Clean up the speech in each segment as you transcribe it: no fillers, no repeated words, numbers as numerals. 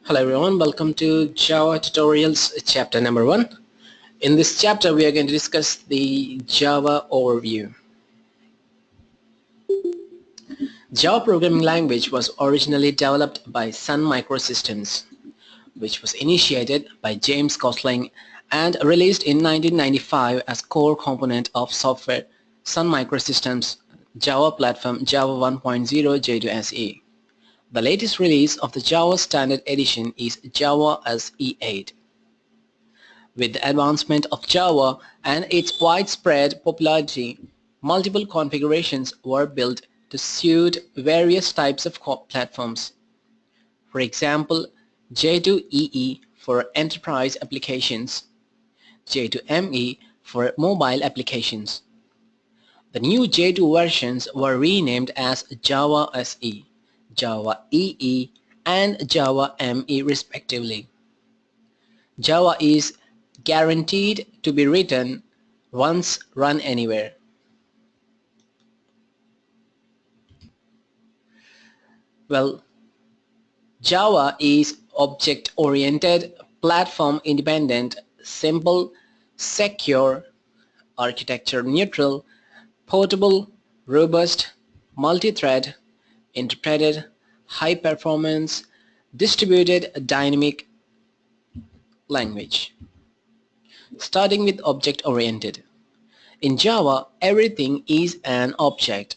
Hello everyone, welcome to Java Tutorials chapter number 1. In this chapter we are going to discuss the Java overview. Java programming language was originally developed by Sun Microsystems, which was initiated by James Gosling and released in 1995 as core component of software Sun Microsystems Java platform Java 1.0 J2 SE. The latest release of the Java Standard Edition is Java SE 8. With the advancement of Java and its widespread popularity, multiple configurations were built to suit various types of platforms. For example, J2EE for enterprise applications, J2ME for mobile applications. The new J2 versions were renamed as Java SE, Java EE, and Java ME respectively. Java is guaranteed to be written once, run anywhere. Well, Java is object-oriented, platform-independent, simple, secure, architecture-neutral, portable, robust, multi-thread, interpreted, high-performance, distributed dynamic language. Starting with object-oriented. In Java, everything is an object.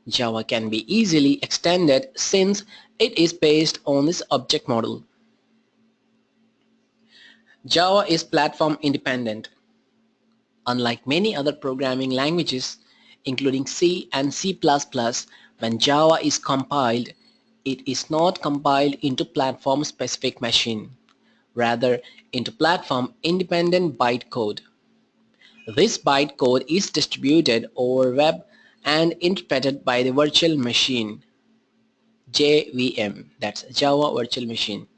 Java can be easily extended since it is based on this object model. Java is platform independent. Unlike many other programming languages, including C and C++, when Java is compiled, it is not compiled into platform-specific machine, rather into platform-independent bytecode. This bytecode is distributed over web and interpreted by the virtual machine, JVM, that's Java Virtual Machine,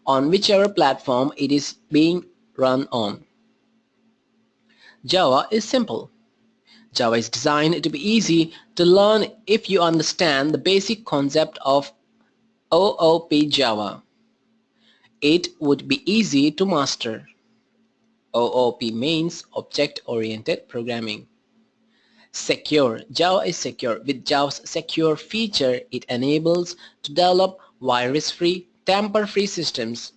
on whichever platform it is being run on. Java is simple. Java is designed to be easy to learn if you understand the basic concept of OOP Java. It would be easy to master. OOP means Object-Oriented Programming. Secure. Java is secure. With Java's secure feature, it enables to develop virus-free, tamper-free systems.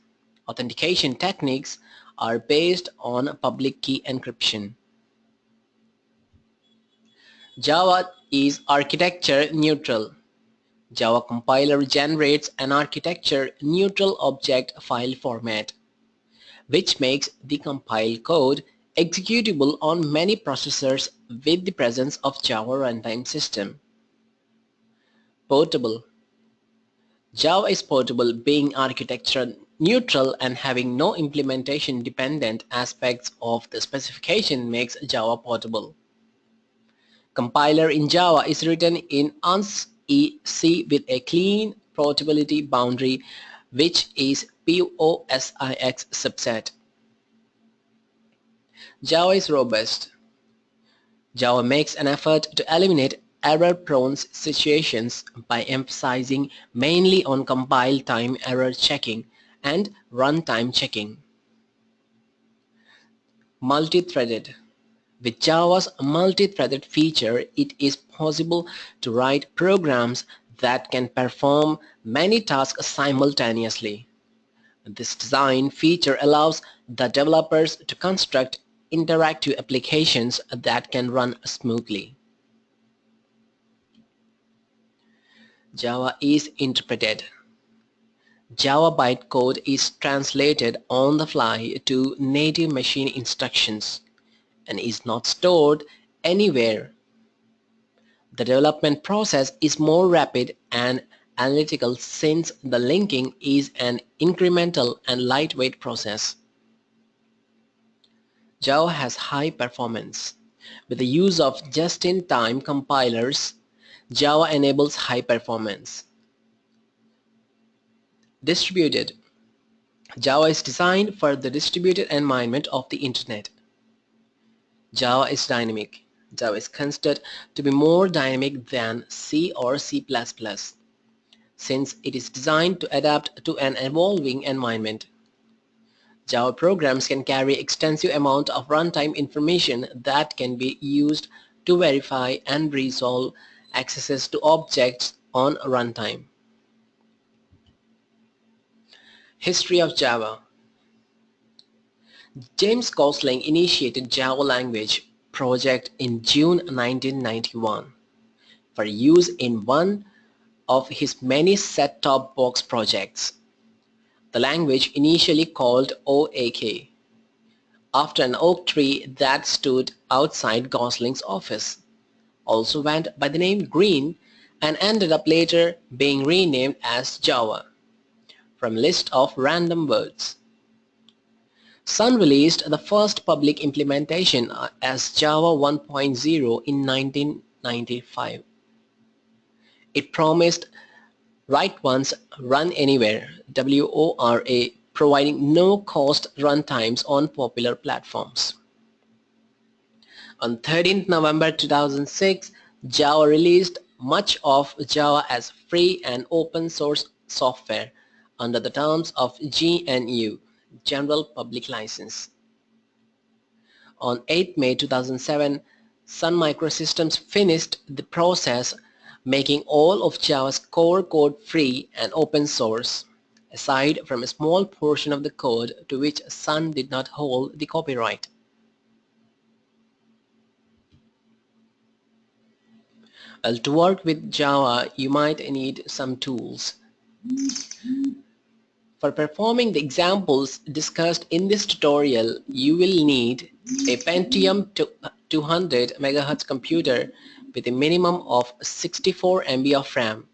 Authentication techniques are based on public key encryption. Java is architecture neutral. Java compiler generates an architecture neutral object file format, which makes the compiled code executable on many processors with the presence of Java runtime system. Portable. Java is portable, being architecture neutral and having no implementation dependent aspects of the specification makes Java portable. Compiler in Java is written in ANSI with a clean portability boundary, which is POSIX subset. Java is robust. Java makes an effort to eliminate error-prone situations by emphasizing mainly on compile time error checking and runtime checking. Multi-threaded. With Java's multi-threaded feature, it is possible to write programs that can perform many tasks simultaneously. This design feature allows the developers to construct interactive applications that can run smoothly. Java is interpreted. Java bytecode is translated on the fly to native machine instructions and is not stored anywhere. The development process is more rapid and analytical since the linking is an incremental and lightweight process. Java has high performance. With the use of just-in-time compilers, Java enables high performance. Distributed. Java is designed for the distributed environment of the Internet. Java is dynamic. Java is considered to be more dynamic than C or C++. since it is designed to adapt to an evolving environment. Java programs can carry extensive amount of runtime information that can be used to verify and resolve accesses to objects on runtime. History of Java. James Gosling initiated Java language project in June 1991 for use in one of his many set-top box projects. The language, initially called OAK, after an oak tree that stood outside Gosling's office, also went by the name Green and ended up later being renamed as Java from a list of random words. Sun released the first public implementation as Java 1.0 in 1995. It promised Write Once, Run Anywhere (WORA), providing no-cost runtimes on popular platforms. On 13th November 2006, Java released much of Java as free and open source software under the terms of GNU General Public License. On 8 May 2007, Sun Microsystems finished the process, making all of Java's core code free and open source, aside from a small portion of the code to which Sun did not hold the copyright. Well, to work with Java, you might need some tools. For performing the examples discussed in this tutorial, you will need a Pentium 200 MHz computer with a minimum of 64 MB of RAM,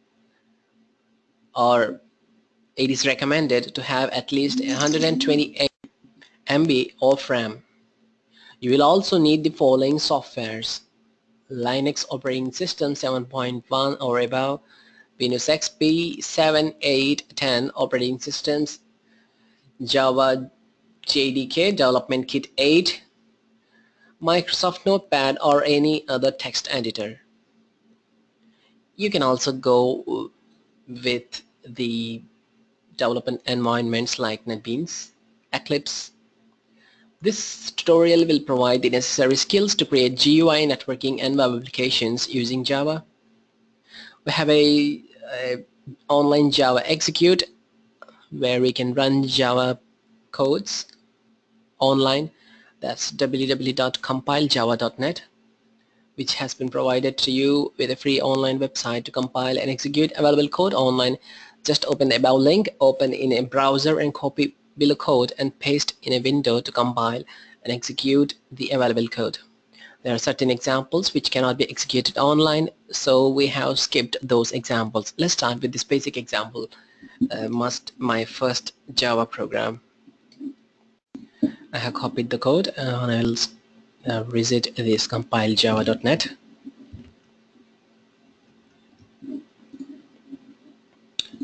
or it is recommended to have at least 128 MB of RAM. You will also need the following softwares: Linux operating system 7.1 or above, Windows XP 7, 8, 10 operating systems, Java JDK Development Kit 8, Microsoft Notepad or any other text editor. You can also go with the development environments like NetBeans, Eclipse. This tutorial will provide the necessary skills to create GUI, networking and web applications using Java. We have a online Java execute where we can run Java codes online. That's www.compilejava.net, which has been provided to you with a free online website to compile and execute available code online. Just open the above link, open in a browser and copy below code and paste in a window to compile and execute the available code. There are certain examples which cannot be executed online, so we have skipped those examples. Let's start with this basic example, my first Java program. I have copied the code and I will visit this compilejava.net.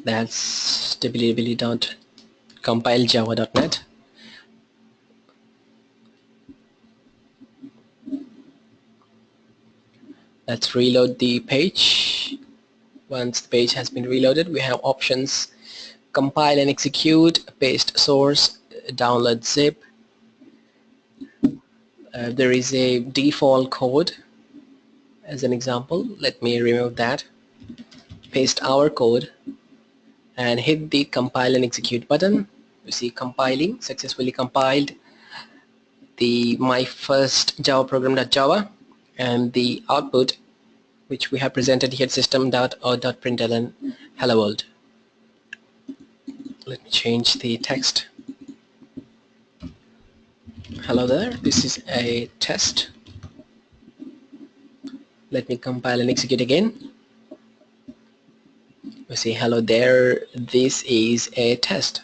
That's www.compilejava.net. Let's reload the page. Once the page has been reloaded, we have options: compile and execute, paste source, download zip. There is a default code as an example. Let me remove that, paste our code and hit the compile and execute button. You see compiling, successfully compiled the my first Java program.java, and the output which we have presented here, system.out.println hello world. Let me change the text. Hello there, this is a test. Let me compile and execute again. We see hello there, this is a test.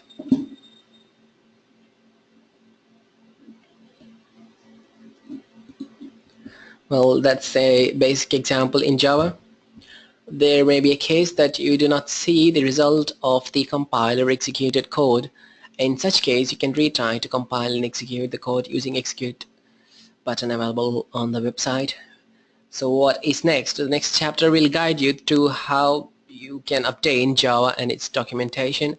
Well, that's a basic example in Java. There may be a case that you do not see the result of the compiled or executed code. In such case, you can retry to compile and execute the code using execute button available on the website. So what is next? The next chapter will guide you to how you can obtain Java and its documentation.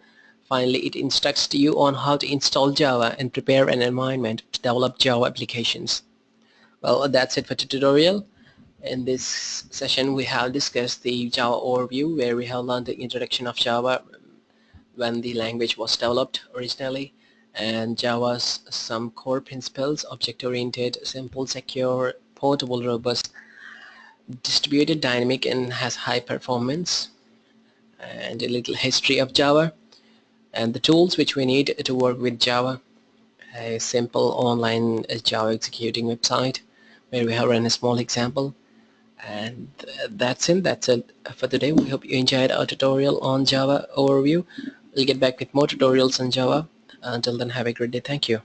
Finally, it instructs you on how to install Java and prepare an environment to develop Java applications. Well, that's it for the tutorial. In this session, we have discussed the Java overview, where we have learned the introduction of Java when the language was developed originally, and Java's some core principles: object-oriented, simple, secure, portable, robust, distributed, dynamic, and has high performance, and a little history of Java, and the tools which we need to work with Java. A simple online Java executing website where we have run a small example. And that's it for today. We hope you enjoyed our tutorial on Java overview. We'll get back with more tutorials on Java. Until then, have a great day. Thank you.